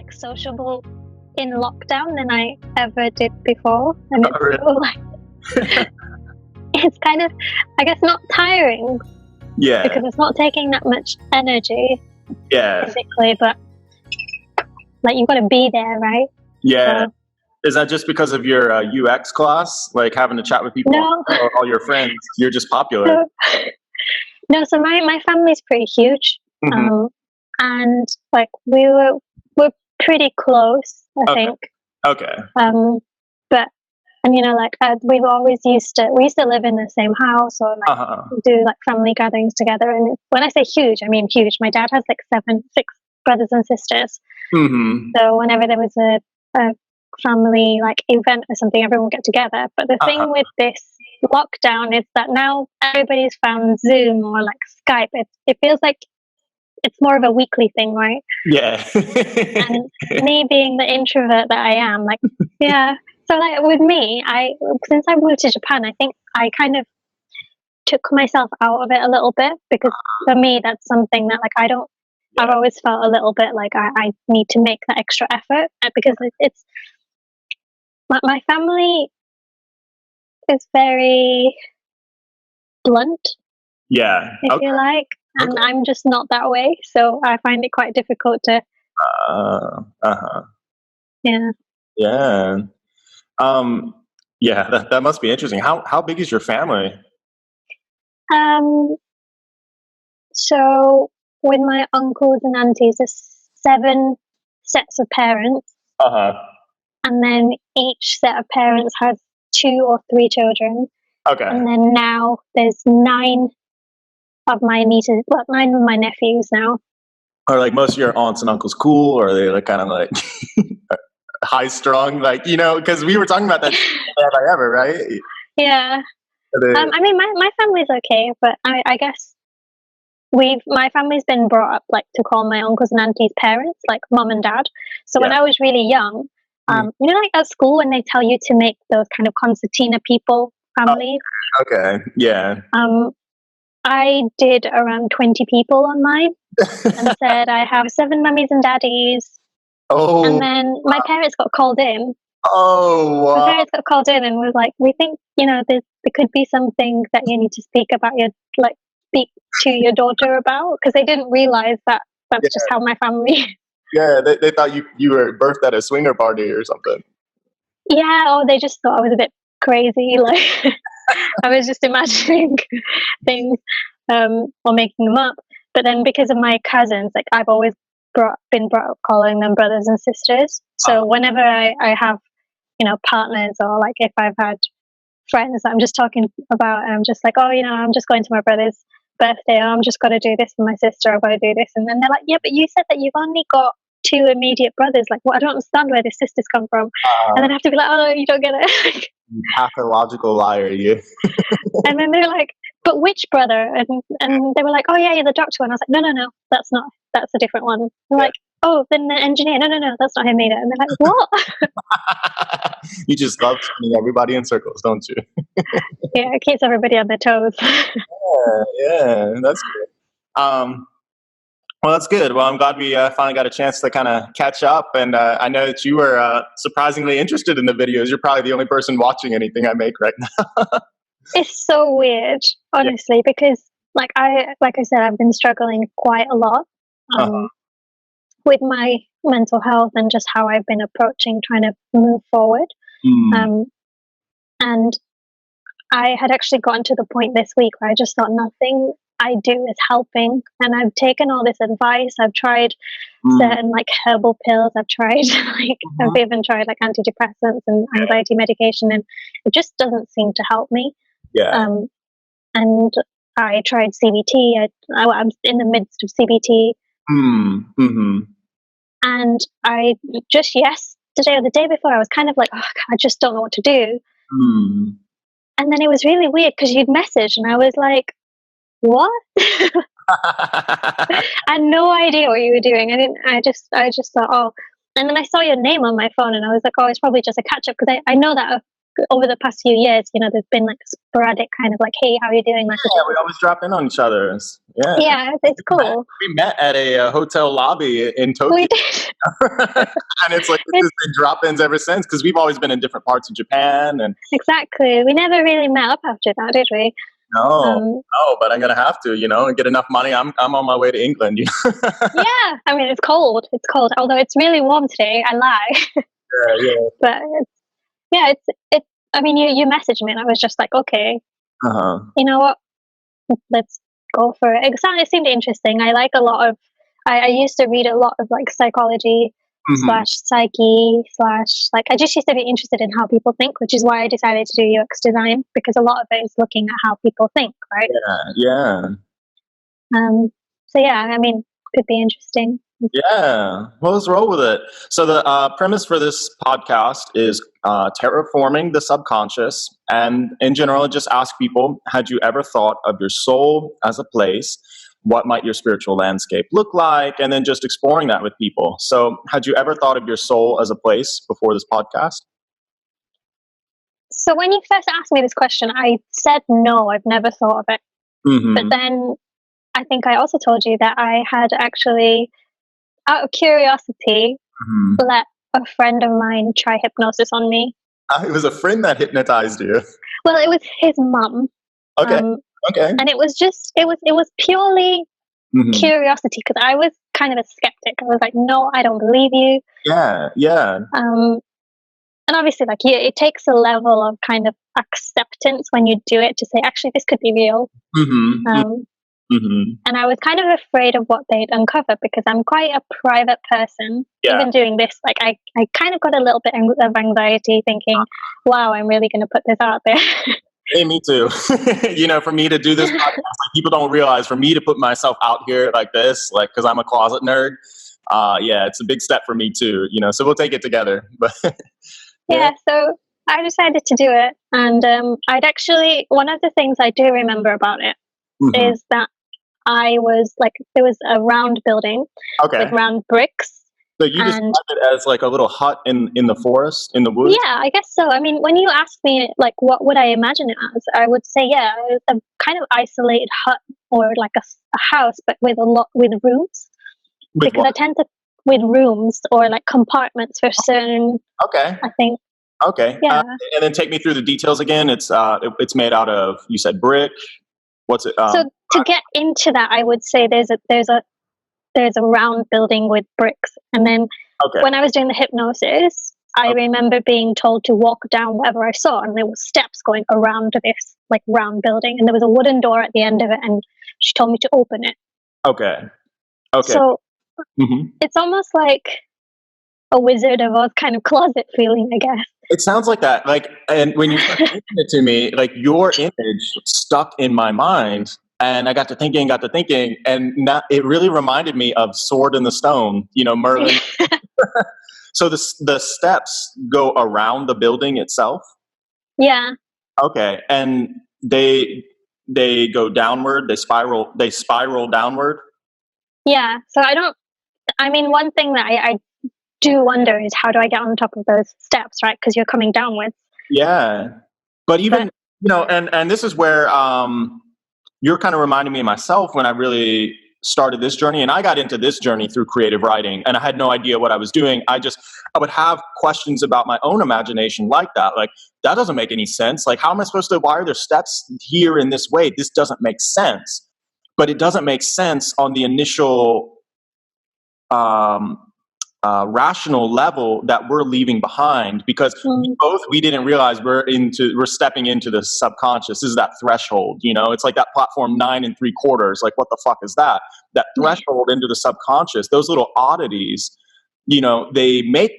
like sociable in lockdown than I ever did before, and it's really? so like it's kind of, I guess, not tiring Yeah. because it's not taking that much energy Yeah. physically, but like you've got to be there, right? Yeah. So, is that just because of your UX class, like having to chat with people, no, or all your friends? You're just popular. no. So my family's pretty huge, Mm-hmm. and like we're pretty close, I think. Okay. But and like we used to live in the same house, or like do like family gatherings together. And when I say huge, I mean huge. My dad has like 6 brothers and sisters. Mm-hmm. So whenever there was a family like event or something, everyone would get together. But the thing with this lockdown is that now everybody's found Zoom or like Skype. It feels like it's more of a weekly thing, right? Yeah. And me being the introvert that I am, like, yeah. So like with me, since I moved to Japan, I think I kind of took myself out of it a little bit, because for me that's something that like I've always felt a little bit like I need to make that extra effort, because it's my family is very blunt. Yeah. If you like. And I'm just not that way, so I find it quite difficult to. Yeah. Yeah. Yeah. That must be interesting. How big is your family? So with my uncles and aunties, there's 7 sets of parents, and then each set of parents has 2 or 3 children. Okay. And then now there's 9 of my nieces, 9 of my nephews now. Are like most of your aunts and uncles cool, or are they like kind of like high strung, like, because we were talking about that ever, right? Yeah. I mean, my family's okay, but I guess my family's been brought up like to call my uncles and aunties parents, like mom and dad. So when I was really young, like at school when they tell you to make those kind of concertina people families. Okay. Yeah. I did around 20 people on mine and said I have 7 mummies and daddies. Oh. And then my parents got called in. Oh, wow. My parents got called in and was like, we think, there could be something that you need to speak to your daughter about, because they didn't realize that that's just how my family. Yeah, they thought you were birthed at a swinger party or something. Yeah, or they just thought I was a bit crazy. Like I was just imagining things or making them up. But then because of my cousins, like I've always been brought up calling them brothers and sisters. So whenever I have, partners, or like if I've had friends that I'm just talking about, and I'm just like, oh, I'm just going to my brother's birthday, or I'm just got to do this for my sister, I've got to do this. And then they're like, yeah, but you said that you've only got 2 immediate brothers. Like, well, I don't understand where the sisters come from. And then I have to be like, oh, no, you don't get it. Pathological liar, you. And then they're like, but which brother? And they were like, oh yeah, you're the doctor one. I was like, no, that's a different one. They're like, oh, then the engineer. No, that's not him either. And they're like, what? You just love spinning everybody in circles, don't you? Yeah, it keeps everybody on their toes. Yeah, that's good. Well, that's good. Well, I'm glad we finally got a chance to kind of catch up. And I know that you were surprisingly interested in the videos. You're probably the only person watching anything I make right now. It's so weird, honestly, because like I said, I've been struggling quite a lot with my mental health and just how I've been approaching trying to move forward. And I had actually gotten to the point this week where I just thought nothing I do is helping, and I've taken all this advice. I've tried certain like herbal pills. I've tried I've even tried like antidepressants and anxiety medication, and it just doesn't seem to help me. And I tried CBT. I'm in the midst of CBT. And I just yesterday or the day before, I was kind of like, oh, I just don't know what to do. And then it was really weird because you'd message, and I was like, what? I had no idea what you were doing. I just thought, oh. And then I saw your name on my phone, and I was like, oh, it's probably just a catch up, because I know that over the past few years, there's been like sporadic kind of like, hey, how are you doing? Messages. Yeah, we always drop in on each other. Yeah. Yeah, it's cool. We met at a hotel lobby in Tokyo. We did. And it's like, it's been drop-ins ever since, because we've always been in different parts of Japan. And exactly. We never really met up after that, did we? No, but I'm gonna have to, and get enough money. I'm on my way to England. Yeah, I mean it's cold. It's cold. Although it's really warm today. I lie. Yeah. But it's. I mean, you messaged me, and I was just like, okay, you know what? Let's go for it. It seemed interesting. I like a lot of. I used to read a lot of like psychology / psyche / like I just used to be interested in how people think, which is why I decided to do UX design, because a lot of it is looking at how people think, right? Yeah. So yeah, I mean, could be interesting. Yeah, well, let's roll with it. So the premise for this podcast is terraforming the subconscious, and in general, just ask people: had you ever thought of your soul as a place? What might your spiritual landscape look like? And then just exploring that with people. So, had you ever thought of your soul as a place before this podcast? So when you first asked me this question, I said no, I've never thought of it. But then I think I also told you that I had actually, out of curiosity, let a friend of mine try hypnosis on me. It was a friend that hypnotized you. Well, it was his mum. Okay. And it was purely curiosity, because I was kind of a skeptic. I was like, no, I don't believe you. Yeah. And obviously, like, it takes a level of kind of acceptance when you do it to say, actually, this could be real. And I was kind of afraid of what they'd uncover, because I'm quite a private person. Even doing this, like, I kind of got a little bit of anxiety thinking, wow, I'm really going to put this out there. Hey, me too. For me to do this podcast, like, people don't realize, for me to put myself out here like this, like, because I'm a closet nerd, it's a big step for me too, so we'll take it together. But yeah, so I decided to do it. And I'd actually, one of the things I do remember about it is that I was like, there was a round building with round bricks. So you described it as like a little hut in the forest, in the woods? Yeah, I guess so. I mean, when you ask me, like, what would I imagine it as? I would say, a kind of isolated hut, or like a house, but with rooms. Because I tend to, with rooms or like compartments for certain. Okay. I think. Okay. Yeah. And then take me through the details again. It's made out of, you said, brick. What's it? So to get into that, I would say there's a round building with bricks, and then when I was doing the hypnosis, I remember being told to walk down whatever I saw, and there were steps going around this like round building, and there was a wooden door at the end of it, and she told me to open it. Okay. So it's almost like a Wizard of Oz kind of closet feeling, I guess. It sounds like that. Like, and when you mentioned it to me, like, your image stuck in my mind. And I got to thinking, and it really reminded me of Sword in the Stone, Merlin. So the steps go around the building itself? Yeah. Okay. And they go downward, they spiral downward? Yeah. So one thing that I do wonder is, how do I get on top of those steps, right? Because you're coming downwards. Yeah. But even, and this is where, you're kind of reminding me of myself when I really started this journey. And I got into this journey through creative writing, and I had no idea what I was doing. I would have questions about my own imagination like that. Like, that doesn't make any sense. Like, how am I supposed to, why are there steps here in this way? This doesn't make sense. But it doesn't make sense on the initial rational level that we're leaving behind, because we didn't realize we're stepping into the subconscious. This is that threshold, it's like that platform 9 3/4. Like, what the fuck is that? That threshold into the subconscious, those little oddities, they make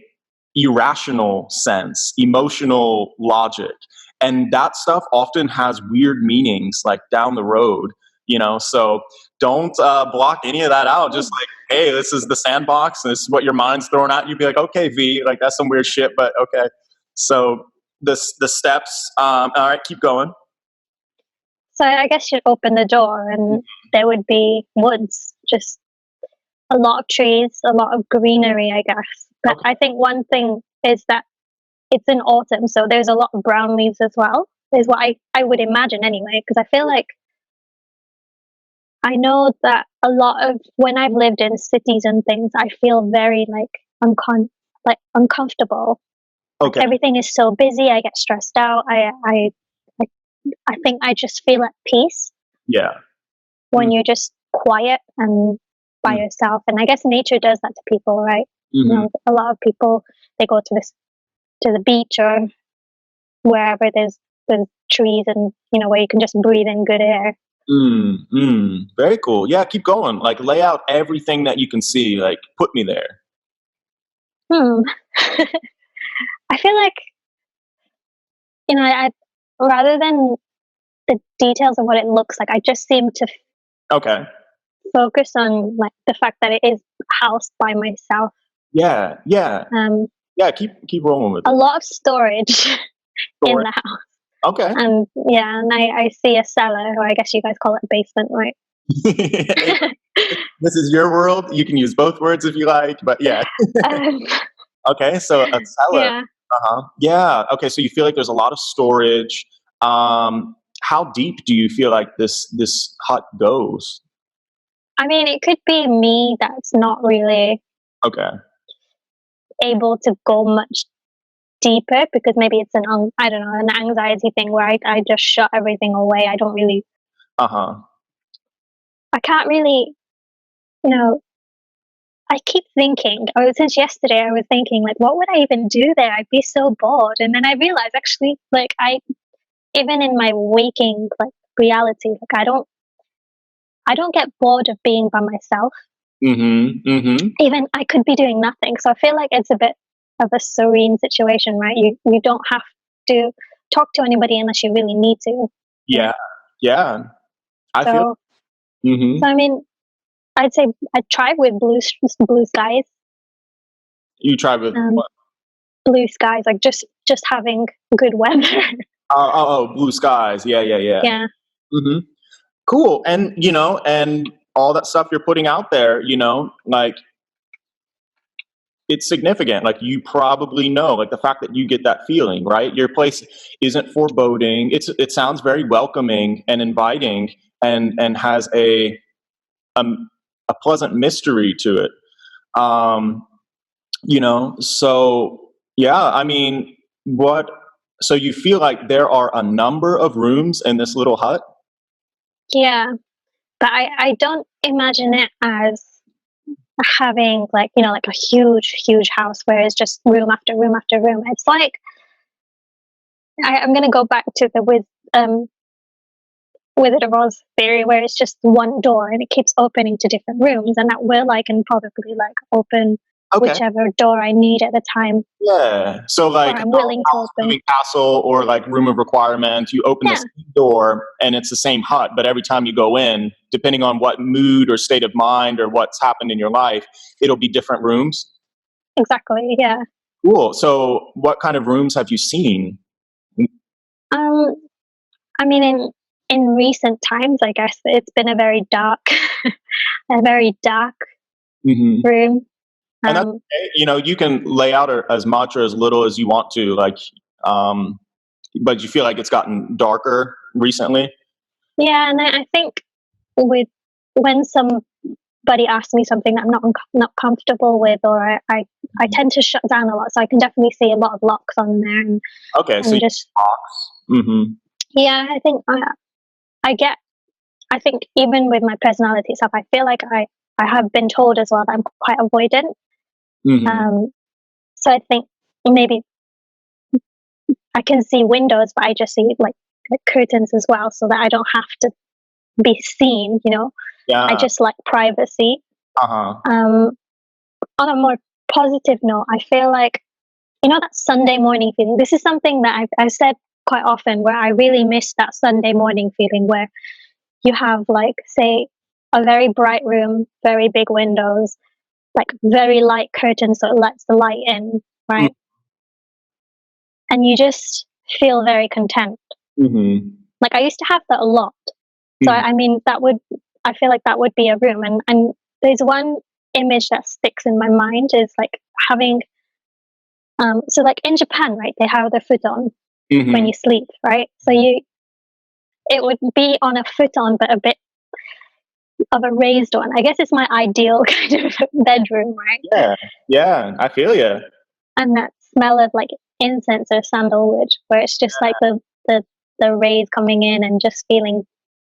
irrational sense, emotional logic. And that stuff often has weird meanings, like down the road, so don't block any of that out. Just like, hey, this is the sandbox, and this is what your mind's throwing at you. Be like, okay, V, like, that's some weird shit, but okay. So the steps, all right, keep going. So I guess you'd open the door, and there would be woods, just a lot of trees, a lot of greenery, I guess. But I think one thing is that it's in autumn, so there's a lot of brown leaves as well, is what I would imagine anyway, because I feel like I know that a lot of when I've lived in cities and things, I feel very like uncomfortable. Like Okay. everything is so busy, I get stressed out. I I think I just feel at peace Yeah. when you're just quiet and by yourself. And I guess nature does that to people, right? You Mm-hmm. know, a lot of people, they go to the beach or wherever there's trees, and you know, where you can just breathe in good air. Very cool. Yeah, keep going. Like, lay out everything that you can see. Like, put me there. Hmm. I feel like, you know, I rather than the details of what it looks like, I just seem to Okay. focus on like the fact that it is housed by myself. Yeah. Yeah. Um, Yeah. Keep rolling with a it. lot of storage in Sure. the house. Okay. And yeah, and I see a cellar, or I guess you guys call it a basement, right? This is your world. You can use both words if you like, but yeah. um, Okay. So a cellar. yeah. Uh-huh. Yeah. Okay. So you feel like there's a lot of storage. How deep do you feel like this hut goes? I mean, it could be me that's not really Okay. able to go much deeper, because maybe it's I don't know, an anxiety thing where I just shut everything away. I don't really, Uh-huh. I can't really, you know, I keep thinking, oh, since yesterday, I was thinking, like, what would I even do there? I'd be so bored. And then I realized, actually, like, even in my waking, like, reality, like, I don't get bored of being by myself. Mm-hmm. Mm-hmm. Even I could be doing nothing. So I feel like it's a bit of a serene situation, right? You don't have to talk to anybody unless you really need to. Yeah. Yeah. I feel. So, Mm-hmm. so I mean, I'd say I'd try with blue skies, You try with um, what? blue skies, like just having good weather. Blue skies. Yeah. Yeah. Yeah. Yeah, Mm-hmm. Cool. And and all that stuff you're putting out there, like, it's significant. Like, you probably know, like, the fact that you get that feeling, right? Your place isn't foreboding. It sounds very welcoming and inviting, and has um, a pleasant mystery to it. Um, so yeah, I mean, what? So you feel like there are a number of rooms in this little hut? yeah. But I don't imagine it as having, like, you know, like a huge house where it's just room after room after room. It's like I'm gonna go back to the um Wizard of Oz theory, where it's just one door and it keeps opening to different rooms, and that will I can probably like open Okay. whichever door I need at the time, Yeah. So, or like, I'm willing to Alice open. Moving Castle, or like Room of Requirement, you open the Yeah, same door and it's the same hut, but every time you go in, depending on what mood or state of mind or what's happened in your life, it'll be different rooms. exactly. Yeah. Cool. So, what kind of rooms have you seen? Um, I mean, in recent times, I guess it's been a very dark, a very dark Hmm. room. And that's Um, okay. You can lay out as much or as little as you want to, like, um, but you feel like it's gotten darker recently. yeah, and I think with when somebody asks me something that I'm not comfortable with, or I tend to shut down a lot, so I can definitely see a lot of locks on there, Okay. So, and just box. Hmm. yeah, I think I get. I think even with my personality stuff, I feel like I have been told as well that I'm quite avoidant. Hmm. Um, so I think maybe I can see windows, but I just see like curtains as well, so that I don't have to be seen. You know, I Yeah. just like privacy. Uh-huh. Um, on a more positive note, I feel like, you know, that Sunday morning feeling. This is something that I've said quite often, where I really miss that Sunday morning feeling where you have, like, say, a very bright room, very big windows, like very light curtains so it lets the light in, right? And you just feel very content. Mm-hmm. Like, I used to have that a lot. So I mean, I feel like that would be a room. And there's one image that sticks in my mind, is like having So like in Japan, right, they have the futon Mm-hmm. when you sleep, right? So it would be on a futon, but a bit of a raised one. I guess it's my ideal kind of bedroom, right? Yeah, yeah, I feel you. And that smell of like incense or sandalwood, where it's just like the rays coming in and just feeling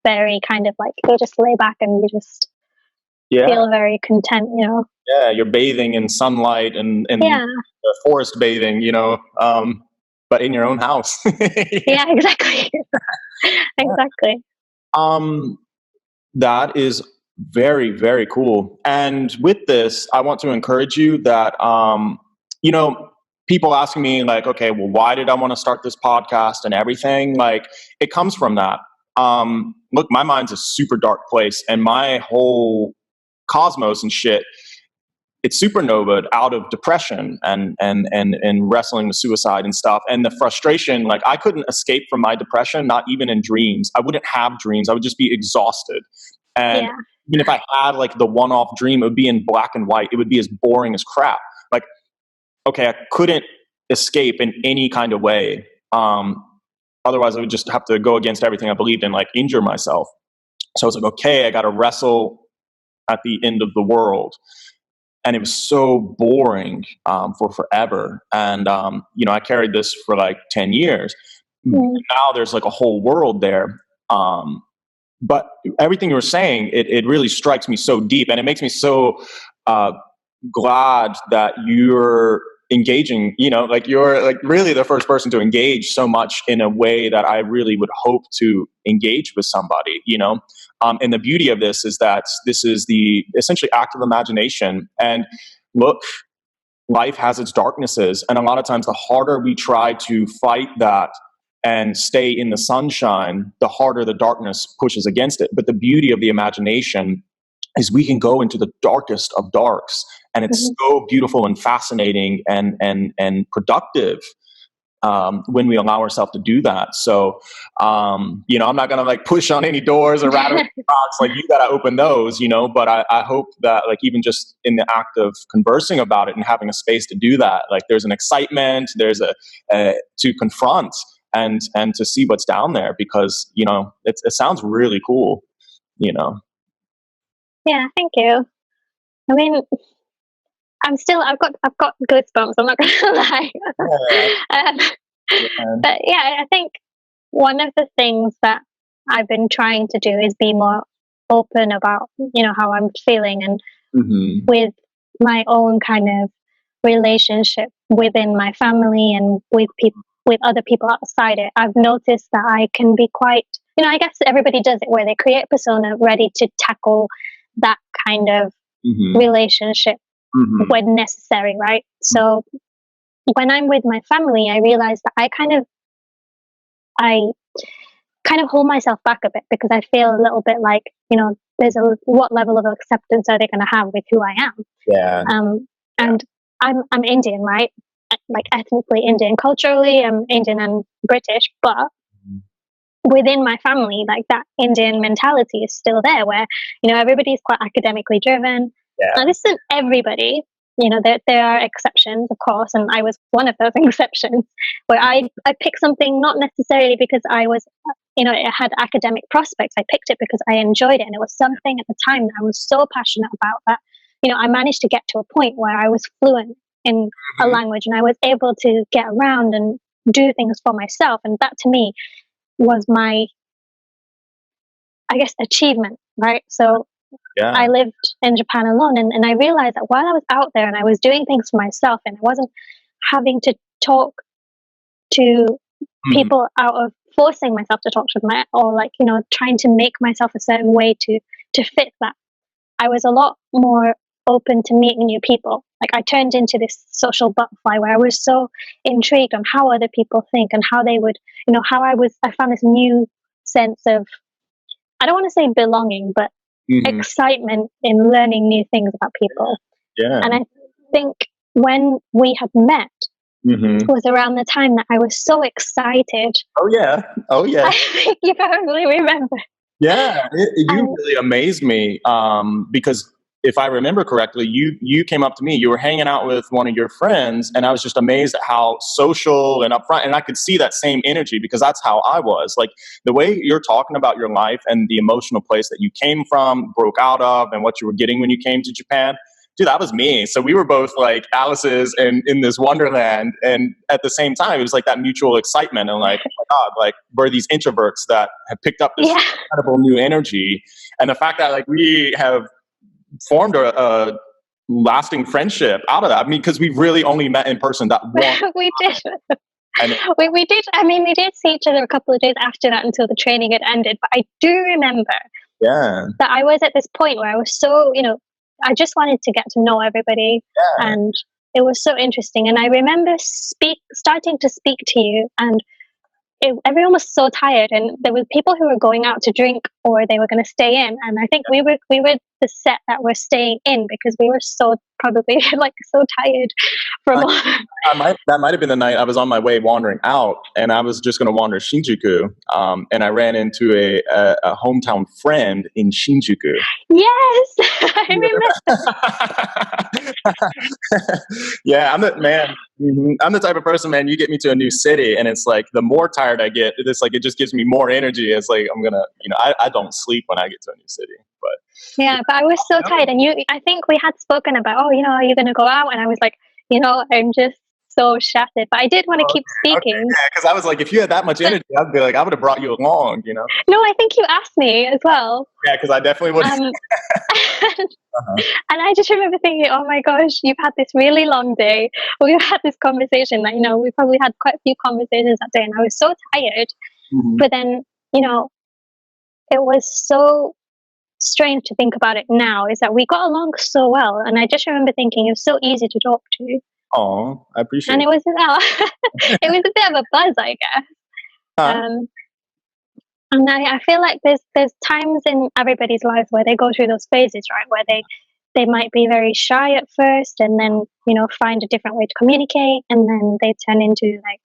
very kind of like you just lay back and you just Yeah, feel very content, you know. yeah, you're bathing in sunlight and Yeah, forest bathing, but in your own house. yeah, exactly, exactly. Um, that is very, very cool. And with this, I want to encourage you that, you know, people asking me like, okay, well, why did I want to start this podcast and everything? Like, it comes from that. Look, my mind's a super dark place, and my whole cosmos and shit, it's supernovaed out of depression and wrestling with suicide and stuff, and the frustration. Like, I couldn't escape from my depression, not even in dreams. I wouldn't have dreams. I would just be exhausted. And Yeah, even if I had like the one-off dream, it would be in black and white. It would be as boring as crap. Like, okay, I couldn't escape in any kind of way. Otherwise, I would just have to go against everything I believed in, like injure myself. So I was like, okay, I got to wrestle at the end of the world. And it was so boring for forever. And, I carried this for like 10 years. mm, Now there's like a whole world there. But everything you were saying, it really strikes me so deep, and it makes me so uh, glad that you're engaging. Like, you're like really the first person to engage so much in a way that I really would hope to engage with somebody. And the beauty of this is that this is the essentially active imagination. And look, life has its darknesses, and a lot of times the harder we try to fight that and stay in the sunshine, the harder the darkness pushes against it. But the beauty of the imagination is we can go into the darkest of darks, and it's mhm. so beautiful and fascinating and productive when we allow ourselves to do that. So, I'm not gonna like push on any doors or rattle any rocks. Like, you gotta open those, but I hope that, like, even just in the act of conversing about it and having a space to do that, like, there's an excitement, there's a to confront and to see what's down there, because it sounds really cool. Yeah, thank you. I mean, I've got goosebumps. I'm not gonna lie. um, Yeah. but yeah, I think one of the things that I've been trying to do is be more open about how I'm feeling, and Mm-hmm. with my own kind of relationship within my family and with other people outside it. I've noticed that I can be quite, I guess everybody does it, where they create a persona ready to tackle that kind of Mm-hmm. relationship Mm-hmm. when necessary, right? So when I'm with my family, I realize that I kind of hold myself back a bit, because I feel a little bit like, there's what level of acceptance are they going to have with who I am? Yeah. And I'm Indian, right? Like ethnically Indian, culturally I'm Indian and British, but within my family, like that Indian mentality is still there, where everybody's quite academically driven. Now, Yeah. this isn't everybody. There are exceptions, of course, and I was one of those exceptions, where I picked something not necessarily because I was, it had academic prospects. I picked it because I enjoyed it, and it was something at the time that I was so passionate about that, I managed to get to a point where I was fluent in a Mm-hmm. language, and I was able to get around and do things for myself, and that to me was my, I guess, achievement, right? So Yeah. I lived in Japan alone, and I realized that while I was out there and I was doing things for myself, and I wasn't having to talk to Mm-hmm. people out of forcing myself to talk to them, or like, trying to make myself a certain way to fit that. I was a lot more open to meeting new people. Like, I turned into this social butterfly, where I was so intrigued on how other people think and how they would, I found this new sense of, I don't want to say belonging, but Mm-hmm. excitement in learning new things about people. Yeah. And I think when we had met Mm-hmm. was around the time that I was so excited. Oh yeah. Oh yeah. I think you probably remember. Yeah. You And really amazed me because if I remember correctly, you came up to me. You were hanging out with one of your friends, and I was just amazed at how social and upfront. And I could see that same energy because that's how I was. Like the way you're talking about your life and the emotional place that you came from, broke out of, and what you were getting when you came to Japan. Dude, that was me. So we were both like Alice's and in this wonderland. And at the same time, it was like that mutual excitement and like, oh my God, like we're these introverts that have picked up this incredible new energy. And the fact that like we have formed a lasting friendship out of that. I mean, because we really only met in person that one. We did. And we did. I mean, we did see each other a couple of days after that until the training had ended. But I do remember that I was at this point where I was so, I just wanted to get to know everybody, and it was so interesting. And I remember starting to speak to you, and everyone was so tired, and there were people who were going out to drink or they were going to stay in. And I think we were the set that were staying in because we were so probably like so tired from. That might have been the night I was on my way wandering out, and I was just going to wander Shinjuku, and I ran into a hometown friend in Shinjuku. Yes, I remember. Yeah, I'm the type of person, man. You get me to a new city, and it's like the more tired I get, it's like it just gives me more energy. It's like I'm gonna, I don't sleep when I get to a new city, but. Yeah, but I was so tired, and I think we had spoken about, are you going to go out? And I was like, I'm just so shattered, but I did want to keep speaking. Okay. Yeah, because I was like, if you had that much energy, I'd be like, I would have brought you along, No, I think you asked me as well. Yeah, because I definitely would. And I just remember thinking, oh my gosh, you've had this really long day. We've had this conversation that, we probably had quite a few conversations that day, and I was so tired. Mm-hmm. But then, it was so strange to think about it now, is that we got along so well, and I just remember thinking it was so easy to talk to. Oh, I appreciate it. And it was it was a bit of a buzz, I guess. And I feel like there's times in everybody's life where they go through those phases, right, where they might be very shy at first, and then find a different way to communicate, and then they turn into like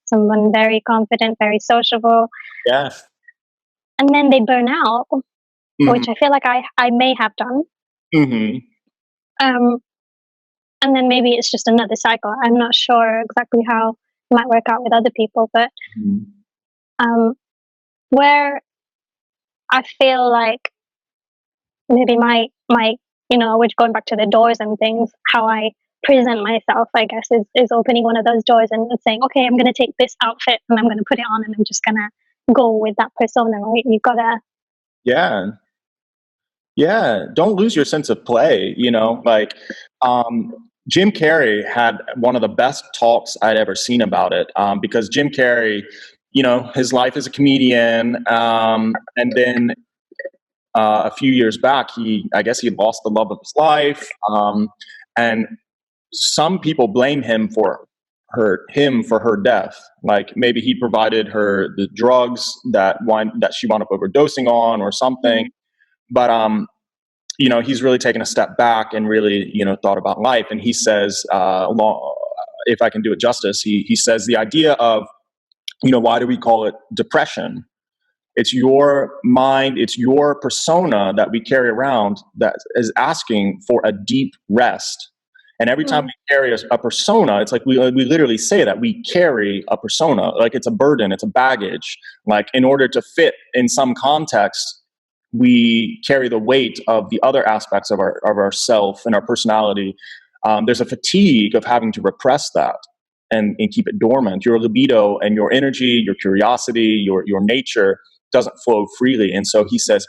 someone very confident, very sociable. Yeah. And then they burn out. Mm-hmm. Which I feel like I may have done. Mm-hmm. And then maybe it's just another cycle. I'm not sure exactly how it might work out with other people, but where I feel like maybe my which going back to the doors and things, how I present myself, I guess, is opening one of those doors and saying, okay, I'm going to take this outfit and I'm going to put it on and I'm just going to go with that persona, right? You've got to. Yeah. Yeah, don't lose your sense of play, like Jim Carrey had one of the best talks I'd ever seen about it, because Jim Carrey, his life as a comedian, and then a few years back, I guess he lost the love of his life, and some people blame him for her death. Like maybe he provided her the drugs that she wound up overdosing on or something. But, he's really taken a step back and really, thought about life. And he says, if I can do it justice, he says the idea of, why do we call it depression? It's your mind, it's your persona that we carry around that is asking for a deep rest. And every time we carry a persona, it's like we literally say that we carry a persona, like it's a burden, it's a baggage. Like in order to fit in some context, we carry the weight of the other aspects of our self and our personality. There's a fatigue of having to repress that and keep it dormant. Your libido and your energy, your curiosity, your nature doesn't flow freely. And so he says,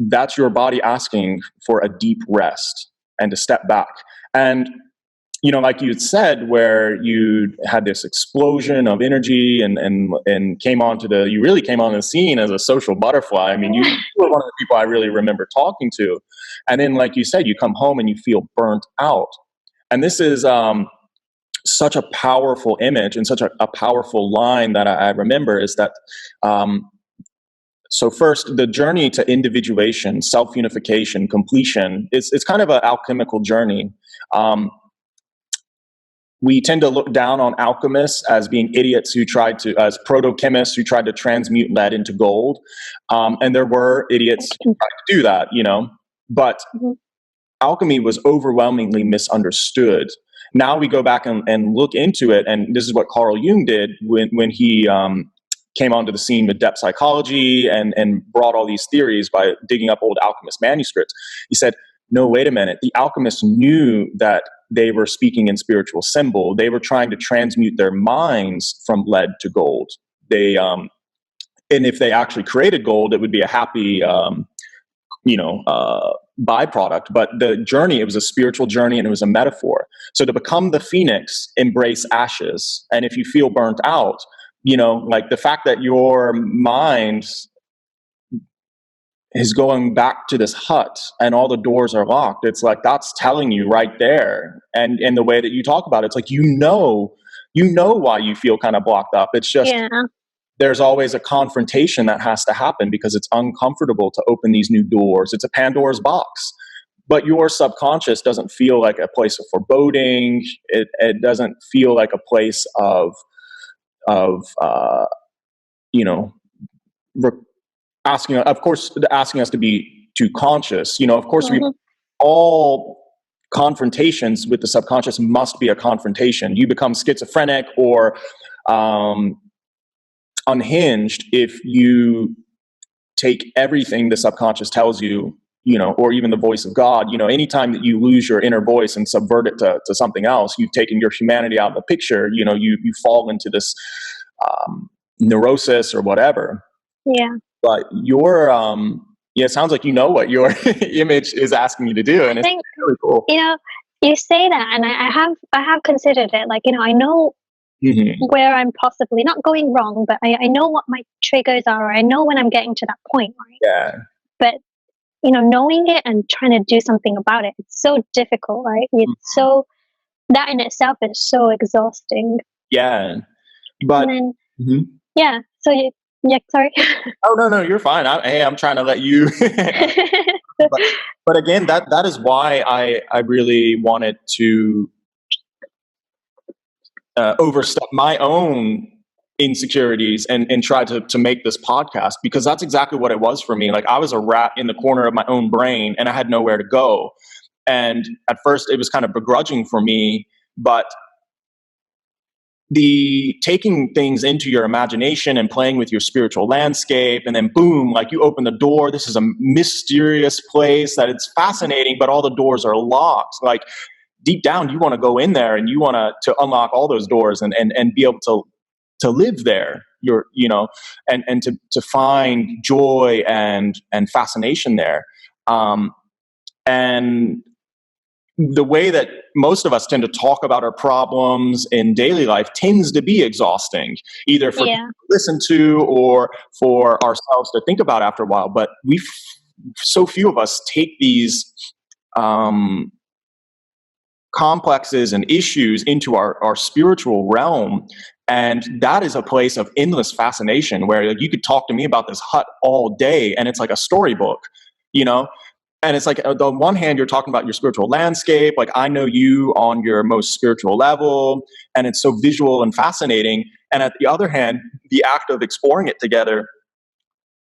that's your body asking for a deep rest and to step back. And like you had said, where you had this explosion of energy and you really came on the scene as a social butterfly. I mean, you were one of the people I really remember talking to. And then, like you said, you come home and you feel burnt out. And this is such a powerful image and such a powerful line that I remember is that, so first, the journey to individuation, self-unification, completion, it's kind of an alchemical journey. We tend to look down on alchemists as being idiots as proto-chemists who tried to transmute lead into gold. And there were idiots who tried to do that, But Mhm. alchemy was overwhelmingly misunderstood. Now we go back and look into it, and this is what Carl Jung did when he came onto the scene with depth psychology and brought all these theories by digging up old alchemist manuscripts. He said, no, wait a minute. The alchemists knew that they were speaking in spiritual symbol. They were trying to transmute their minds from lead to gold. And if they actually created gold, it would be a happy, byproduct. But the journey, it was a spiritual journey, and it was a metaphor. So to become the phoenix, embrace ashes. And if you feel burnt out, like the fact that your mind is going back to this hut and all the doors are locked, it's like that's telling you right there. And in the way that you talk about it, it's like why you feel kind of blocked up. It's just Yeah. there's always a confrontation that has to happen because it's uncomfortable to open these new doors. It's a Pandora's box. But your subconscious doesn't feel like a place of foreboding. It doesn't feel like a place of you know asking us to be too conscious. Of course, we Mhm. all confrontations with the subconscious must be a confrontation. You become schizophrenic or unhinged if you take everything the subconscious tells you, or even the voice of God. Anytime that you lose your inner voice and subvert it to something else, you've taken your humanity out of the picture. You fall into this neurosis or whatever. Yeah. But it sounds like what your image is asking you to do, I and it's think, really cool. you say that, and I have considered it. Like, I know Mm-hmm. where I'm possibly not going wrong, but I know what my triggers are. Or I know when I'm getting to that point, right? Yeah, But knowing it and trying to do something about it, it's so difficult, right? That in itself is so exhausting. yeah, And but. then, Mhm. yeah. So yeah. Sorry. Oh no, you're fine. I'm trying to let you. but, but again, that is why I really wanted to overstep my own insecurities and try to make this podcast, because that's exactly what it was for me. Like I was a rat in the corner of my own brain and I had nowhere to go. And at first it was kind of begrudging for me, but the taking things into your imagination and playing with your spiritual landscape, and then boom, like you open the door, this is a mysterious place that it's fascinating, but all the doors are locked. Like deep down you want to go in there and you want to unlock all those doors and be able to live there, and to find joy and fascination there. And the way that most of us tend to talk about our problems in daily life tends to be exhausting, either for people Yeah. to listen to or for ourselves to think about after a while. But so few of us take these um, complexes and issues into our spiritual realm. And that is a place of endless fascination where like, you could talk to me about this hut all day and it's like a storybook, you know? And it's like, on the one hand, you're talking about your spiritual landscape. Like, I know you on your most spiritual level, and it's so visual and fascinating. And at the other hand, the act of exploring it together,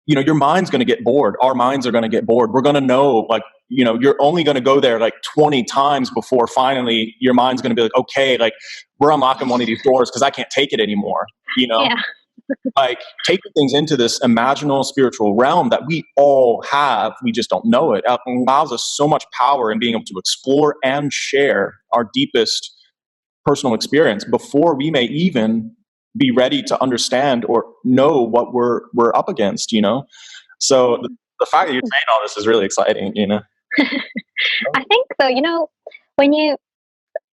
your mind's going to get bored. Our minds are going to get bored. We're going to know, like, you're only going to go there like 20 times before finally your mind's going to be like, okay, like, we're unlocking one of these doors because I can't take it anymore, Yeah. like taking things into this imaginal spiritual realm that we all have, we just don't know it. It allows us so much power in being able to explore and share our deepest personal experience before we may even be ready to understand or know what we're up against. So the fact that you're saying all this is really exciting. I think though, when you,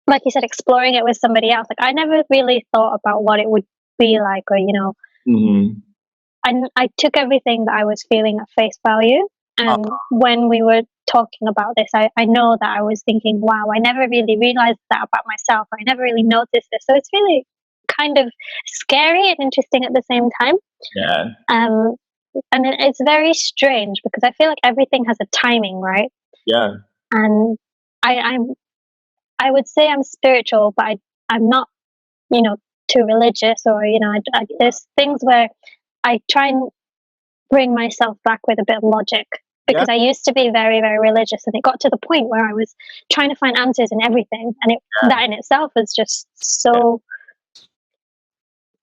like you said, exploring it with somebody else, like I never really thought about what it would be like, or Mm-hmm. I took everything that I was feeling at face value. And when we were talking about this, I know that I was thinking, wow, I never really realized that about myself. I never really noticed this. So it's really kind of scary and interesting at the same time. Yeah. And it's very strange because I feel like everything has a timing, right? Yeah. And I'm I would say I'm spiritual, but I'm not, too religious, or there's things where I try and bring myself back with a bit of logic. because I used to be very, very religious, and it got to the point where I was trying to find answers in everything, and that in itself is just so,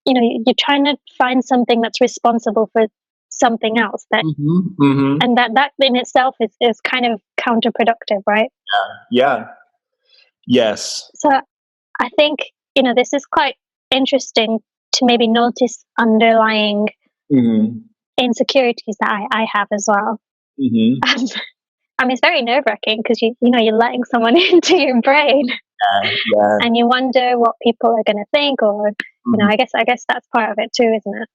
you're trying to find something that's responsible for something else, that and that in itself is kind of counterproductive, right? Yeah. Yes. So I think, this is quite interesting to maybe notice underlying insecurities that I have as well. I mean, it's very nerve-wracking because you're letting someone into your brain, and you wonder what people are going to think, or I guess that's part of it too, isn't it?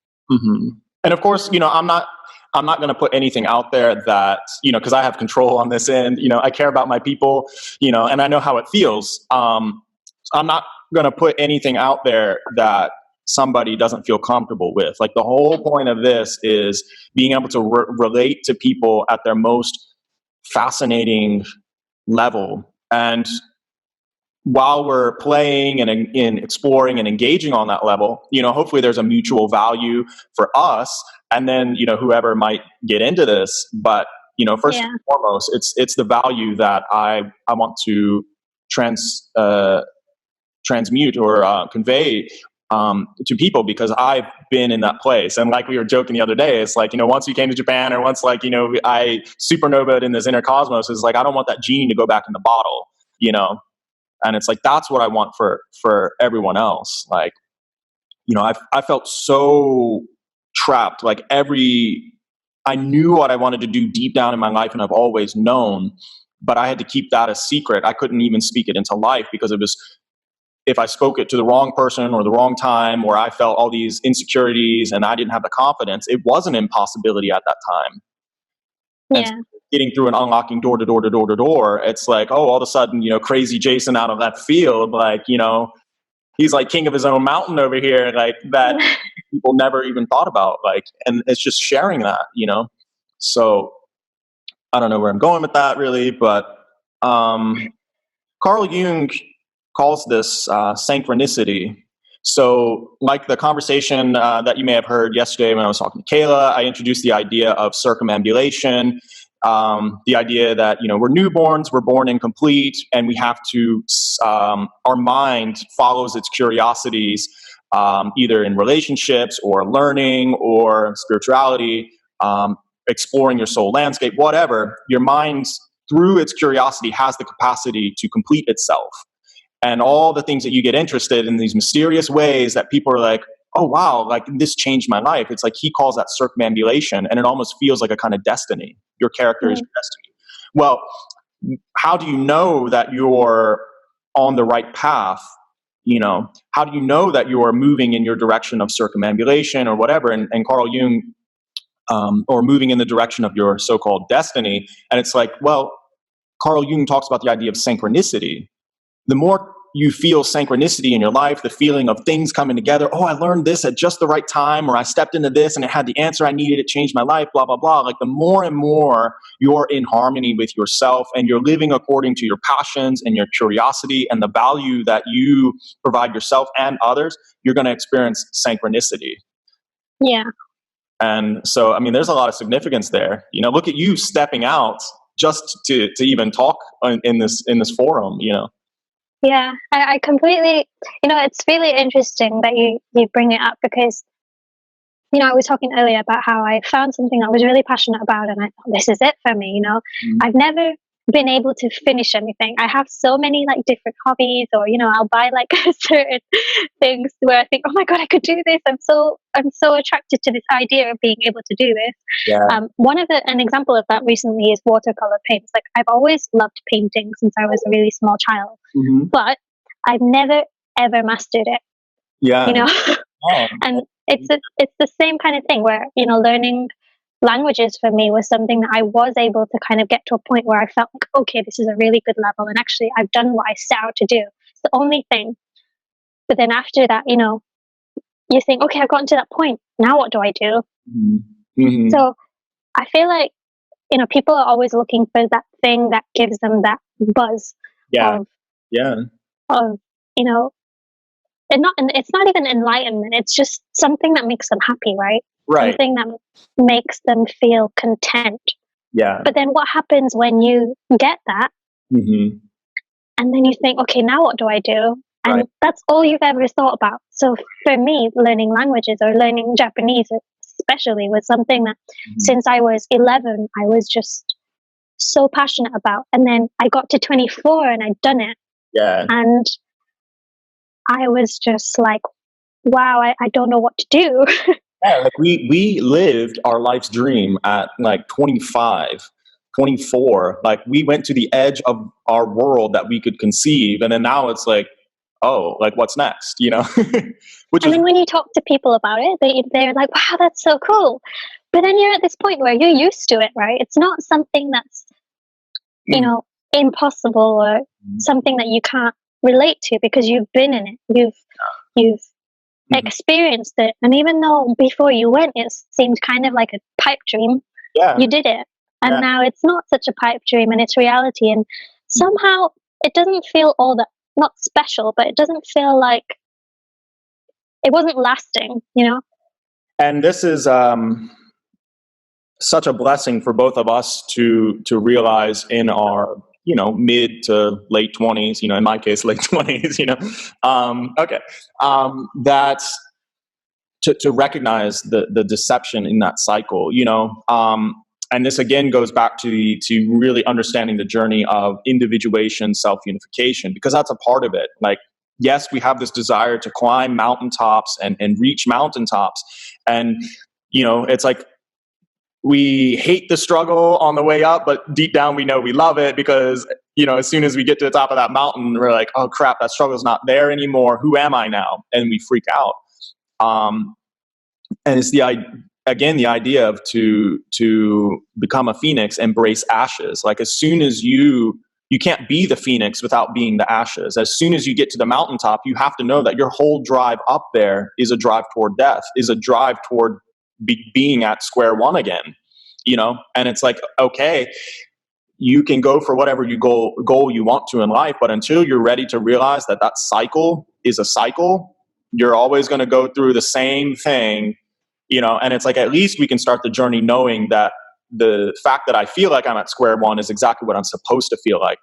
And of course, I'm not going to put anything out there that, because I have control on this end. I care about my people, and I know how it feels. I'm not going to put anything out there that somebody doesn't feel comfortable with. Like, the whole point of this is being able to relate to people at their most fascinating level. And while we're playing and in exploring and engaging on that level, hopefully there's a mutual value for us, and then, whoever might get into this. But, first and foremost, it's the value that I want to transmute or convey to people, because I've been in that place. And like we were joking the other day, it's like, once you came to Japan, or once, like, I supernovaed in this inner cosmos, is like, I don't want that genie to go back in the bottle, and it's like, that's what I want for everyone else. Like, I felt so trapped. Like, I knew what I wanted to do deep down in my life, and I've always known, but I had to keep that a secret. I couldn't even speak it into life, because it was, if I spoke it to the wrong person or the wrong time, or I felt all these insecurities and I didn't have the confidence, it was an impossibility at that time. And so getting through and unlocking door to door to door to door, it's like, oh, all of a sudden, crazy Jason out of that field, like, he's like king of his own mountain over here, like, that people never even thought about, like, and it's just sharing that, So I don't know where I'm going with that, really, but Carl Jung calls this synchronicity. So, like the conversation that you may have heard yesterday when I was talking to Kayla, I introduced the idea of circumambulation, the idea that, we're newborns, we're born incomplete, and we have to, our mind follows its curiosities, either in relationships or learning or spirituality, exploring your soul landscape, whatever. Your mind, through its curiosity, has the capacity to complete itself. And all the things that you get interested in, these mysterious ways that people are like, oh, wow, like, this changed my life. It's like, he calls that circumambulation, and it almost feels like a kind of destiny. Your character is your destiny. Well, how do you know that you're on the right path? How do you know that you are moving in your direction of circumambulation or whatever? And Carl Jung, or moving in the direction of your so-called destiny. And it's like, well, Carl Jung talks about the idea of synchronicity. The more you feel synchronicity in your life, the feeling of things coming together, oh, I learned this at just the right time, or I stepped into this and it had the answer I needed, it changed my life, blah, blah, blah. Like, the more and more you're in harmony with yourself, and you're living according to your passions and your curiosity and the value that you provide yourself and others, you're going to experience synchronicity. Yeah. And so, I mean, there's a lot of significance there. Look at you stepping out just to even talk in this forum, Yeah, I completely, it's really interesting that you bring it up, because, I was talking earlier about how I found something I was really passionate about, and I thought, this is it for me, I've never been able to finish anything. I have so many, like, different hobbies, or, I'll buy, like, certain things where I think, oh my God, I could do this. I'm so attracted to this idea of being able to do this. Yeah. An example of that recently is watercolor paints. Like, I've always loved painting since I was a really small child, but I've never ever mastered it. Yeah. Oh. And it's the same kind of thing where, learning languages for me was something that I was able to kind of get to a point where I felt like, okay, this is a really good level, and actually I've done what I set out to do. It's the only thing. But then after that, you think, okay, I've gotten to that point. Now what do I do? So I feel like, people are always looking for that thing that gives them that buzz. Of, and it's not even enlightenment. It's just something that makes them happy, right? Right. Something that makes them feel content. Yeah. But then what happens when you get that Mm-hmm. and then you think, okay, now what do I do? And Right. that's all you've ever thought about. So for me, learning languages or learning Japanese especially was something that Mm-hmm. since I was 11, I was just so passionate about. And then I got to 24 and I'd done it. Yeah. And I was just like, wow, I don't know what to do. Yeah, like we lived our life's dream at like 25, 24. Like we went to the edge of our world that we could conceive, and then now it's like, oh, like what's next? You know, which And is then when you talk to people about it, they're like, wow, that's so cool. But then you're at this point where you're used to it, right? It's not something that's, you mm, know, impossible or something that you can't relate to because you've been in it. You've mhm. experienced it. And even though before you went, it seemed kind of like a pipe dream, Yeah, you did it. And yeah. now it's not such a pipe dream and it's reality. And somehow it doesn't feel all that, not special, but it doesn't feel like it wasn't lasting, you know? And this is such a blessing for both of us to realize in our mid to late 20s, in my case late 20s, okay, that to recognize the deception in that cycle, and this again goes back to really understanding the journey of individuation, self-unification, because that's a part of it. Like, yes, we have this desire to climb mountaintops and reach mountaintops, and it's like we hate the struggle on the way up, but deep down we know we love it, because as soon as we get to the top of that mountain, we're like, oh crap, that struggle's not there anymore, who am I now? And we freak out. And it's the idea of to become a phoenix, embrace ashes. Like, as soon as you can't be the phoenix without being the ashes. As soon as you get to the mountaintop, you have to know that your whole drive up there is a drive toward death, is a drive toward being at square one again. And it's like, okay, you can go for whatever goal you want to in life, but until you're ready to realize that that cycle is a cycle, you're always going to go through the same thing. And it's like, at least we can start the journey knowing that the fact that I feel like I'm at square one is exactly what I'm supposed to feel like,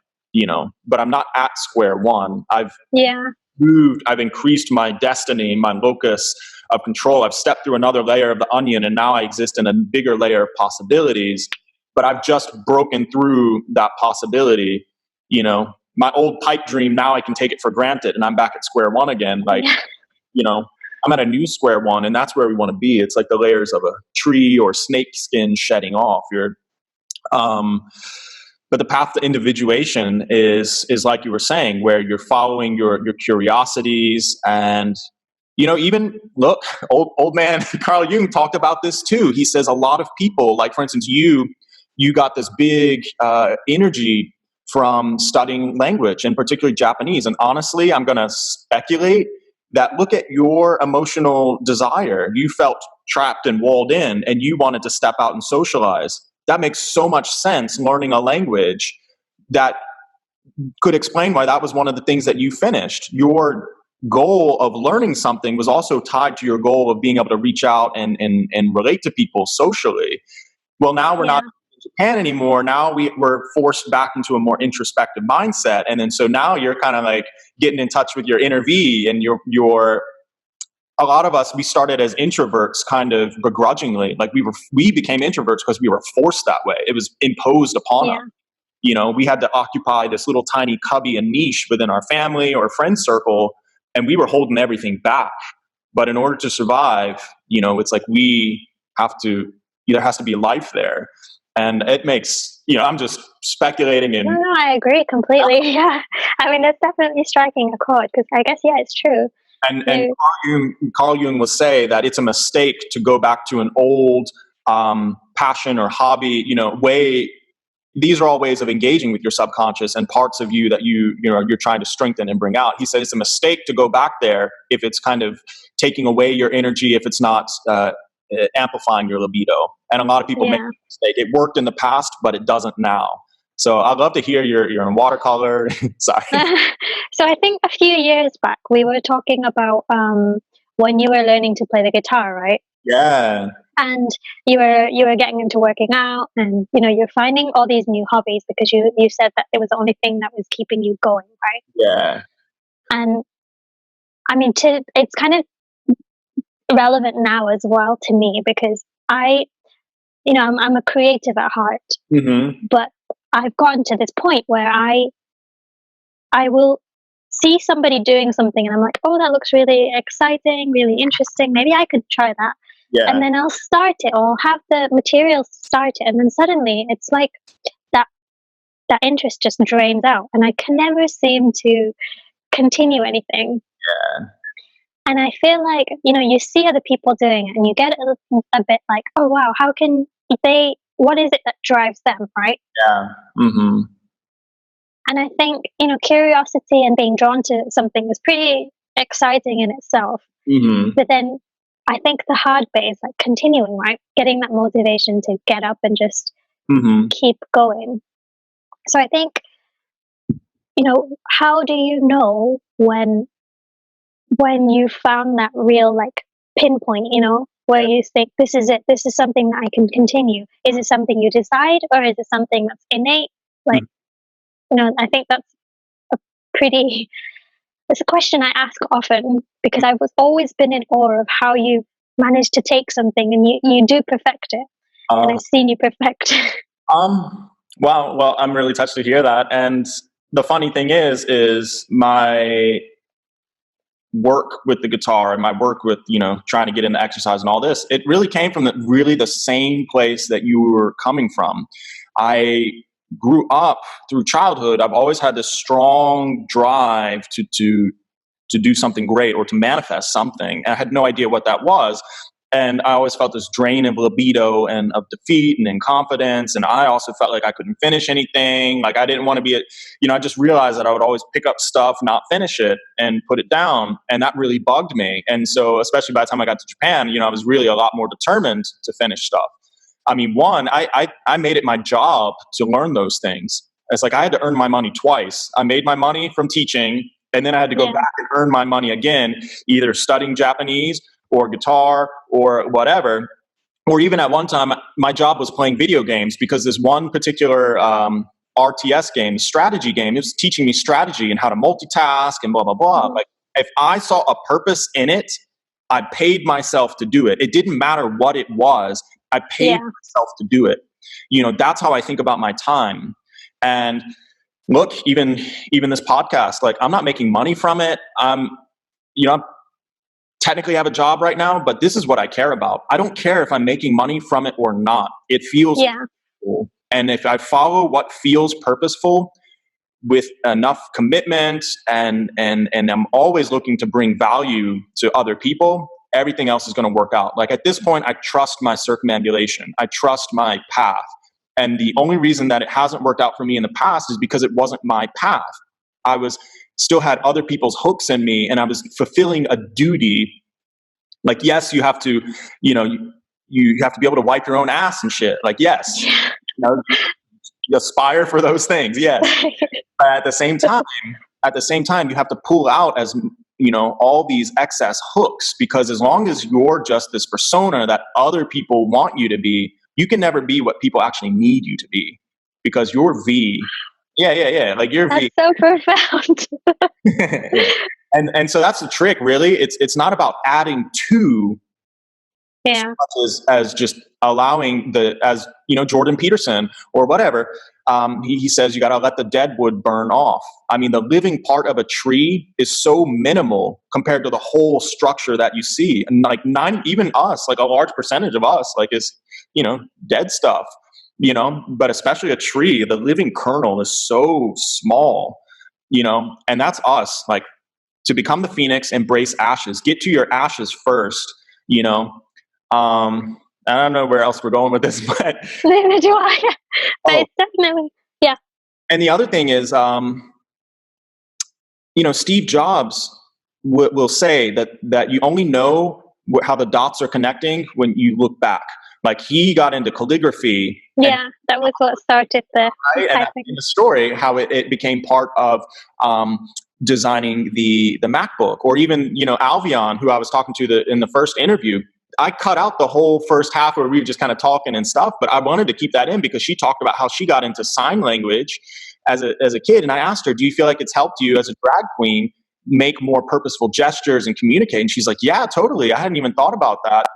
but I'm not at square one. I've Yeah. moved, I've increased my destiny, my locus of control. I've stepped through another layer of the onion, and now I exist in a bigger layer of possibilities. But I've just broken through that possibility. My old pipe dream, now I can take it for granted, and I'm back at square one again. Like, Yeah. I'm at a new square one, and that's where we want to be. It's like the layers of a tree or snake skin shedding off. But the path to individuation is like you were saying, where you're following your curiosities. And even look, old man Carl Jung talked about this too. He says a lot of people, like for instance, you got this big energy from studying language, and particularly Japanese. And honestly, I'm going to speculate that, look at your emotional desire. You felt trapped and walled in, and you wanted to step out and socialize. That makes so much sense, learning a language. That could explain why that was one of the things that you finished. Your goal of learning something was also tied to your goal of being able to reach out and relate to people socially. Well, now we're not Yeah. in Japan anymore. Now we're forced back into a more introspective mindset. And then so now you're kind of like getting in touch with your inner V, and your a lot of us, we started as introverts kind of begrudgingly. Like we became introverts because we were forced that way. It was imposed upon us. Yeah. We had to occupy this little tiny cubby and niche within our family or friend circle, and we were holding everything back. But in order to survive, it's like we have to, there has to be life there. And it makes, I'm just speculating. No, And no, I agree completely. Yeah. I mean, it's definitely striking a chord because I guess, yeah, it's true. and Carl Jung will say that it's a mistake to go back to an old passion or hobby, way. These are all ways of engaging with your subconscious and parts of you that you're trying to strengthen and bring out. He said it's a mistake to go back there if it's kind of taking away your energy, if it's not amplifying your libido. And a lot of people make Yeah. the mistake. It worked in the past, but it doesn't now. So I'd love to hear your in watercolor. Sorry. So I think a few years back we were talking about when you were learning to play the guitar, right? Yeah. And you were getting into working out, and you're finding all these new hobbies because you said that it was the only thing that was keeping you going, right? Yeah. And I mean, it's kind of relevant now as well to me because I'm a creative at heart, Mm-hmm. but I've gotten to this point where I will see somebody doing something and I'm like, oh, that looks really exciting, really interesting. Maybe I could try that. And Yeah. then I'll start it, or I'll have the materials to start it. And then suddenly it's like that, that interest just drains out and I can never seem to continue anything. Yeah. And I feel like, you see other people doing it and you get a bit like, oh, wow, how can what is it that drives them, right? Yeah. Mm-hmm. And I think, curiosity and being drawn to something is pretty exciting in itself. Mm-hmm. But then I think the hard bit is like continuing, right? Getting that motivation to get up and just Mm-hmm. keep going. So I think, how do you know when you found that real like pinpoint, where you think this is it, this is something that I can continue? Is it something you decide, or is it something that's innate? Like, I think that's a pretty it's a question I ask often because I've always been in awe of how you manage to take something and you do perfect it. And Uh, I've seen you perfect. wow. Well, I'm really touched to hear that. And the funny thing is my work with the guitar and my work with, trying to get into exercise and all this, it really came from really the same place that you were coming from. I grew up through childhood. I've always had this strong drive to do something great or to manifest something. And I had no idea what that was. And I always felt this drain of libido and of defeat and inconfidence. And I also felt like I couldn't finish anything. Like I didn't want to be, I just realized that I would always pick up stuff, not finish it and put it down. And that really bugged me. And so, especially by the time I got to Japan, I was really a lot more determined to finish stuff. I mean, one, I made it my job to learn those things. It's like I had to earn my money twice. I made my money from teaching, and then I had to go back and earn my money again, either studying Japanese or guitar or whatever. Or even at one time, my job was playing video games because this one particular RTS game, strategy game, it was teaching me strategy and how to multitask and blah, blah, blah. Like if I saw a purpose in it, I paid myself to do it. It didn't matter what it was. I paid myself to do it. That's how I think about my time. And look, even this podcast, like I'm not making money from it. I technically have a job right now, but this is what I care about. I don't care if I'm making money from it or not. It feels cool. And if I follow what feels purposeful with enough commitment and I'm always looking to bring value to other people, everything else is going to work out. Like at this point, I trust my circumambulation. I trust my path. And the only reason that it hasn't worked out for me in the past is because it wasn't my path. I still had other people's hooks in me and I was fulfilling a duty. Like, yes, you have to, you have to be able to wipe your own ass and shit. Like, yes, you aspire for those things. Yes. But at the same time, you have to pull out as, all these excess hooks, because as long as you're just this persona that other people want you to be, you can never be what people actually need you to be, because you're V. Yeah. Like you're That's V. so profound. Yeah. And so that's the trick, really. It's not about adding to so much as just allowing as Jordan Peterson or whatever. He says you got to let the dead wood burn off. I mean, the living part of a tree is so minimal compared to the whole structure that you see. And like even us, like a large percentage of us, like is, dead stuff, but especially a tree, the living kernel is so small, and that's us. Like to become the phoenix, embrace ashes, get to your ashes first, I don't know where else we're going with this, but neither do I. But it's definitely, yeah. And the other thing is, Steve Jobs will say that you only know how the dots are connecting when you look back. Like he got into calligraphy. Yeah, that was what started the typing. In the story, how it became part of designing the MacBook, or even Alvion, who I was talking to in the first interview. I cut out the whole first half where we were just kind of talking and stuff, but I wanted to keep that in because she talked about how she got into sign language as a kid. And I asked her, do you feel like it's helped you as a drag queen make more purposeful gestures and communicate? And she's like, yeah, totally. I hadn't even thought about that,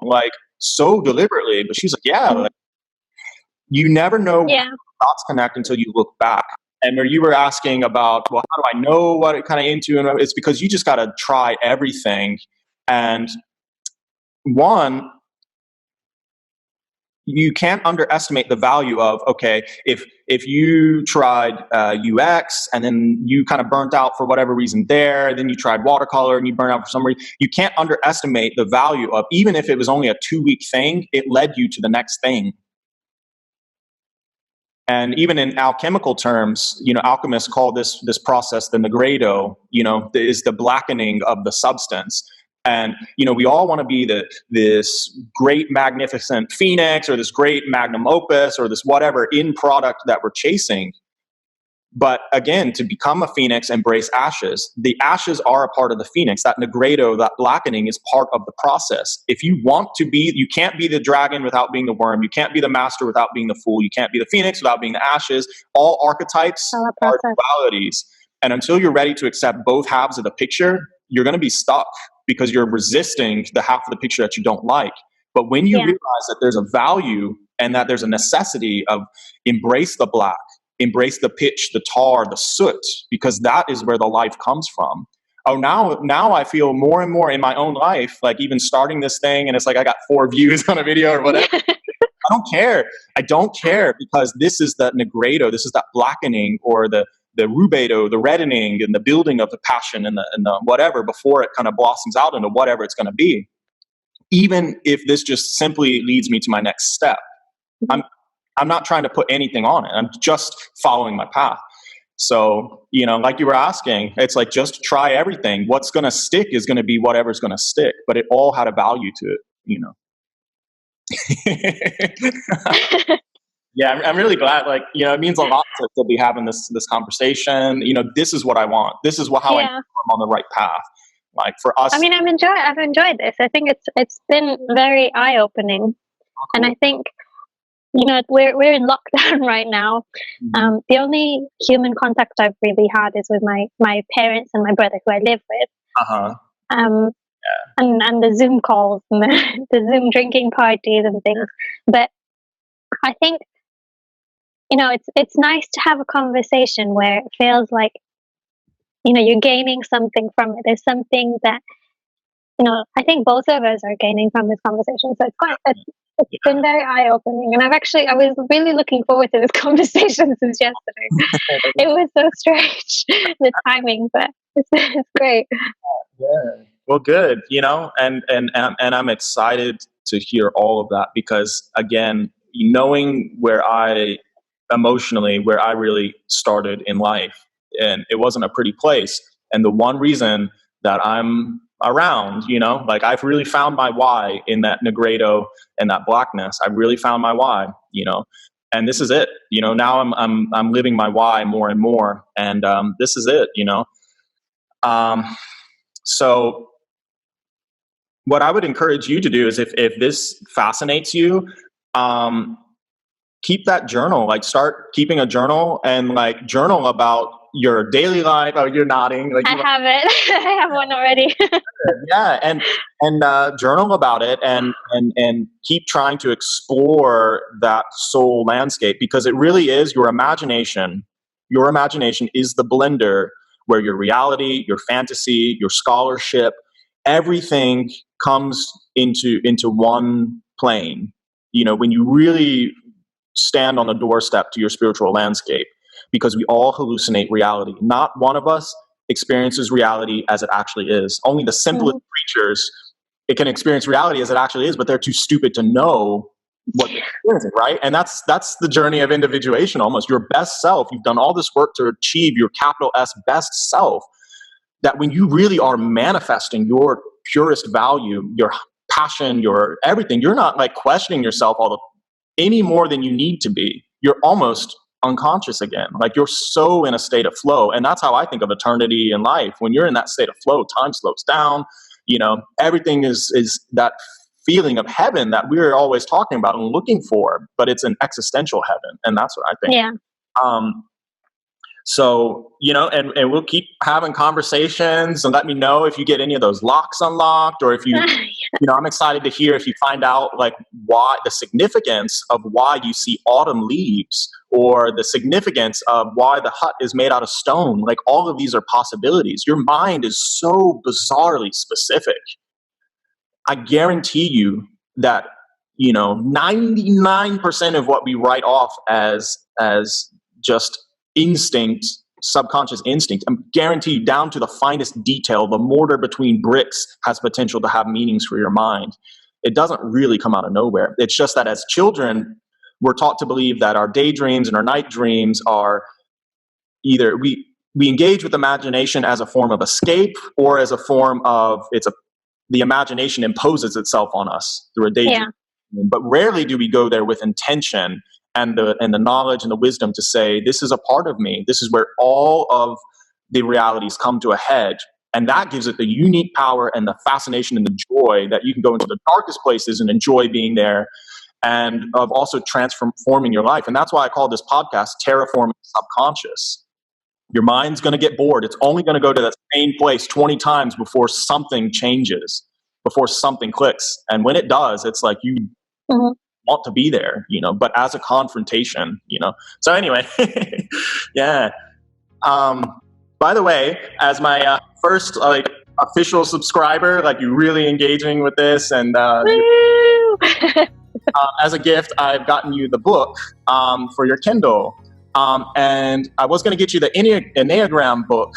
like so deliberately. But she's like, yeah, like, you never know Yeah. dots connect until you look back. And where you were asking about, well, how do I know what it kind of into? And it's because you just got to try everything. And one, you can't underestimate the value of, okay, if you tried UX and then you kind of burnt out for whatever reason there, then you tried watercolor and you burnt out for some reason, you can't underestimate the value of, even if it was only a 2-week thing, it led you to the next thing. And even in alchemical terms, alchemists call this process the nigredo, is the blackening of the substance. And, we all want to be this great, magnificent phoenix or this great magnum opus or this whatever in product that we're chasing. But again, to become a phoenix, embrace ashes. The ashes are a part of the phoenix. That nigredo, that blackening is part of the process. If you want to be, you can't be the dragon without being the worm. You can't be the master without being the fool. You can't be the phoenix without being the ashes. All archetypes are dualities. And until you're ready to accept both halves of the picture, you're going to be stuck because you're resisting the half of the picture that you don't like. But when you realize that there's a value and that there's a necessity of embrace the black, embrace the pitch, the tar, the soot, because that is where the life comes from. Oh, now I feel more and more in my own life, like even starting this thing, and it's like I got 4 views on a video or whatever. I don't care. I don't care because this is that nigredo, this is that blackening or the rubedo, the reddening and the building of the passion and the whatever before it kind of blossoms out into whatever it's going to be. Even if this just simply leads me to my next step. I'm not trying to put anything on it. I'm just following my path. So, like you were asking, it's like just try everything. What's going to stick is going to be whatever's going to stick, but it all had a value to it, Yeah, I'm really glad. Like, it means a lot to be having this conversation. This is what I want. This is how I know I'm on the right path. Like for us. I mean, I've enjoyed this. I think it's been very eye opening, and I think we're in lockdown right now. The only human contact I've really had is with my parents and my brother who I live with. And the Zoom calls and the Zoom drinking parties and things. But I think it's nice to have a conversation where it feels like you're gaining something from it. There's something that I think both of us are gaining from this conversation. So it's been very eye-opening, and I was really looking forward to this conversation since yesterday. It was so strange, the timing, but it's great. Yeah. Well, good. And I'm excited to hear all of that because, again, knowing where I really started in life, and it wasn't a pretty place. And the one reason that I'm around, like I've really found my why in that nigredo and that blackness. I've really found my why, and this is it. Now I'm living my why more and more, and this is it. So what I would encourage you to do is if this fascinates you, keep that journal, like start keeping a journal and like journal about your daily life. Oh, you're nodding. Like I have it. I have one already. Yeah. And journal about it and keep trying to explore that soul landscape because it really is your imagination. Your imagination is the blender where your reality, your fantasy, your scholarship, everything comes into one plane. When you really stand on the doorstep to your spiritual landscape, because we all hallucinate reality. Not one of us experiences reality as it actually is. Only the simplest creatures, it can experience reality as it actually is, but they're too stupid to know what they're experiencing, right? And that's the journey of individuation almost. Your best self, you've done all this work to achieve your capital S best self, that when you really are manifesting your purest value, your passion, your everything, you're not like questioning yourself any more than you need to be. You're almost unconscious again. Like you're so in a state of flow. And that's how I think of eternity in life. When you're in that state of flow, time slows down, everything is that feeling of heaven that we're always talking about and looking for, but it's an existential heaven. And that's what I think. Yeah. So, and we'll keep having conversations, and let me know if you get any of those locks unlocked, or if you, I'm excited to hear if you find out like why the significance of why you see autumn leaves, or the significance of why the hut is made out of stone. Like, all of these are possibilities. Your mind is so bizarrely specific. I guarantee you that, 99% of what we write off as just instinct, subconscious instinct, I'm guaranteed down to the finest detail, the mortar between bricks has potential to have meanings for your mind. It doesn't really come out of nowhere. It's just that as children, we're taught to believe that our daydreams and our night dreams are either we engage with imagination as a form of escape, or as a form of the imagination imposes itself on us through a daydream. Yeah. But rarely do we go there with intention and the knowledge and the wisdom to say, this is a part of me. This is where all of the realities come to a head. And that gives it the unique power and the fascination and the joy that you can go into the darkest places and enjoy being there, and of also transforming your life. And that's why I call this podcast Terraforming Subconscious. Your mind's going to get bored. It's only going to go to that same place 20 times before something changes, before something clicks. And when it does, it's like you want to be there, but as a confrontation, So anyway, yeah. By the way, as my first official subscriber, you're really engaging with this, and as a gift, I've gotten you the book for your Kindle. And I was going to get you the Enneagram book,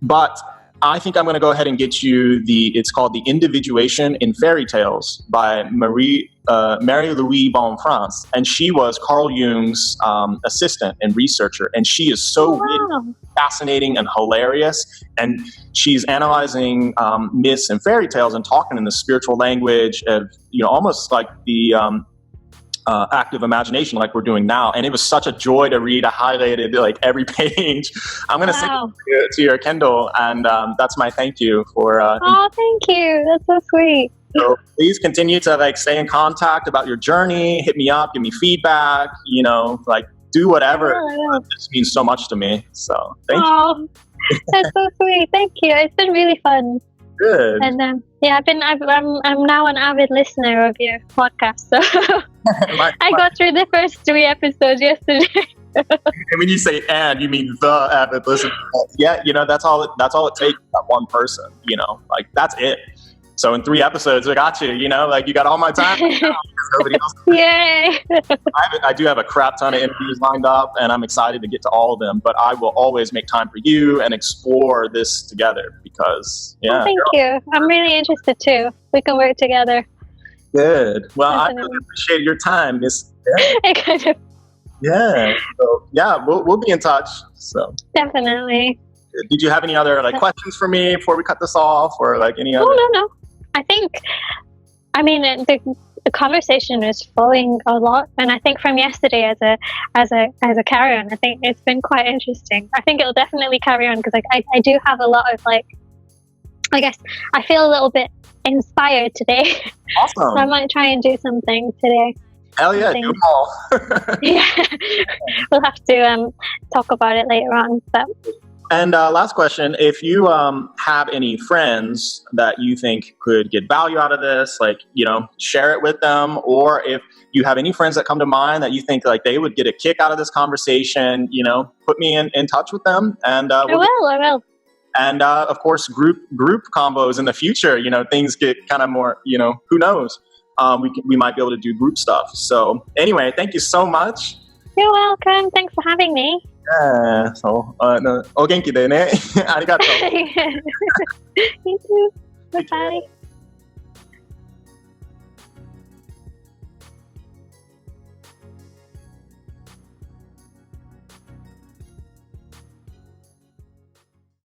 but I think I'm going to go ahead and get you it's called The Individuation in Fairy Tales by Marie-Louise von France. And she was Carl Jung's assistant and researcher. And she is so fascinating and hilarious. And she's analyzing myths and fairy tales and talking in the spiritual language of, almost like the active imagination, like we're doing now. And it was such a joy to read. I highlighted every page. I'm going to send it to your Kindle, and that's my thank you for. Oh, thank you. That's so sweet. So please continue to say in contact about your journey. Hit me up, give me feedback. Do whatever. This means so much to me. So thank you. That's so sweet. Thank you. It's been really fun. Good. And I'm now an avid listener of your podcast. So I got through the first 3 episodes yesterday. And when you say you mean the avid listener. Yeah, that's all it takes, that one person, that's it. So in 3 episodes, I got you, you got all my time. Nobody else. Yay! I do have a crap ton of interviews lined up, and I'm excited to get to all of them, but I will always make time for you and explore this together because, thank you. I'm really interested too. We can work together. Good. Well, I really appreciate your time, Miss. Yeah. So, we'll be in touch. So definitely. Did you have any other questions for me before we cut this off, or any other? No. I think, the conversation is flowing a lot, and I think from yesterday as a carry on, I think it's been quite interesting. I think it'll definitely carry on because I do have a lot of I guess I feel a little bit inspired today. Awesome. So I might try and do something today. Hell yeah, do them all. Yeah, we'll have to talk about it later on. But. And last question, if you have any friends that you think could get value out of this, share it with them. Or if you have any friends that come to mind that you think they would get a kick out of this conversation, put me in touch with them. And I will. And of course, group combos in the future, things get kind of more, who knows? We might be able to do group stuff. So anyway, thank you so much. You're welcome. Thanks for having me. Yeah, so, お元気でね。ありがとう。You too. Bye-bye.